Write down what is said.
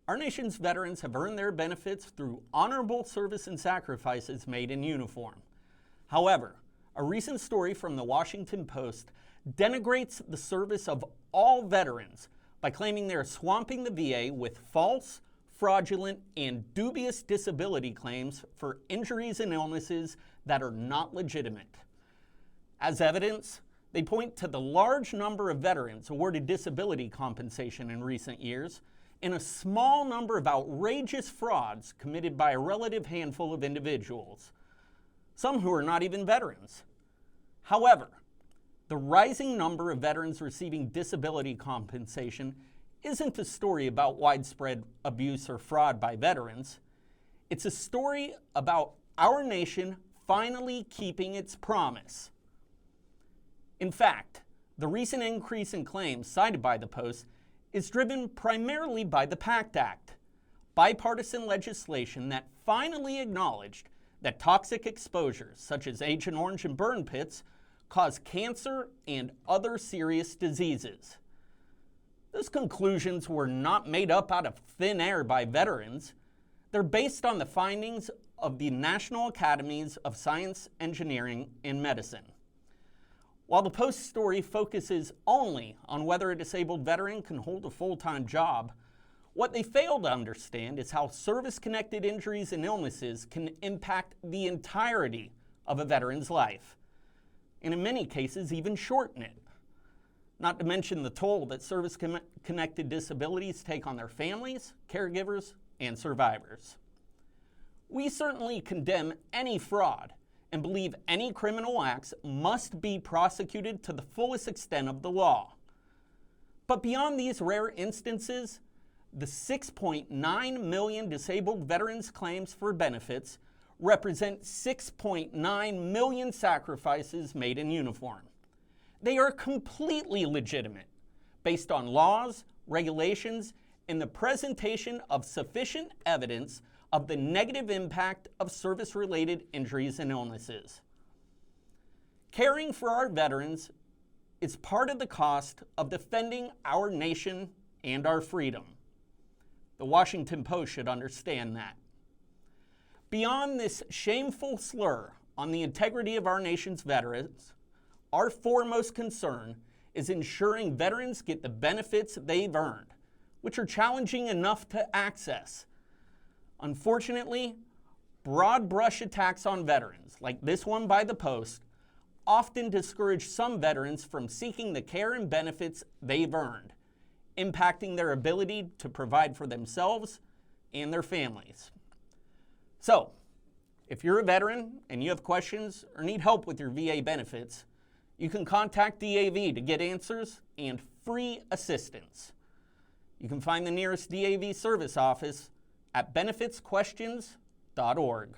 Our nation's veterans have earned their benefits through honorable service and sacrifices made in uniform. However, a recent story from the Washington Post denigrates the service of all veterans by claiming they are swamping the VA with false, fraudulent, and dubious disability claims for injuries and illnesses that are not legitimate. As evidence, they point to the large number of veterans awarded disability compensation in recent years and a small number of outrageous frauds committed by a relative handful of individuals, some who are not even veterans. However, the rising number of veterans receiving disability compensation isn't a story about widespread abuse or fraud by veterans. It's a story about our nation finally keeping its promise. In fact, the recent increase in claims cited by the Post is driven primarily by the PACT Act, bipartisan legislation that finally acknowledged that toxic exposures such as Agent Orange and burn pits cause cancer and other serious diseases. Those conclusions were not made up out of thin air by veterans. They're based on the findings of the National Academies of Science, Engineering, and Medicine. While the Post story focuses only on whether a disabled veteran can hold a full-time job, what they fail to understand is how service-connected injuries and illnesses can impact the entirety of a veteran's life, and in many cases even shorten it. Not to mention the toll that service-connected disabilities take on their families, caregivers, and survivors. We certainly condemn any fraud and believe any criminal acts must be prosecuted to the fullest extent of the law. But beyond these rare instances, the 6.9 million disabled veterans' claims for benefits represent 6.9 million sacrifices made in uniform. They are completely legitimate, based on laws, regulations, and the presentation of sufficient evidence of the negative impact of service-related injuries and illnesses. Caring for our veterans is part of the cost of defending our nation and our freedom. The Washington Post should understand that. Beyond this shameful slur on the integrity of our nation's veterans, our foremost concern is ensuring veterans get the benefits they've earned, which are challenging enough to access. Unfortunately, broad brush attacks on veterans, like this one by the Post, often discourage some veterans from seeking the care and benefits they've earned, impacting their ability to provide for themselves and their families. So, if you're a veteran and you have questions or need help with your VA benefits, you can contact DAV to get answers and free assistance. You can find the nearest DAV service office at benefitsquestions.org.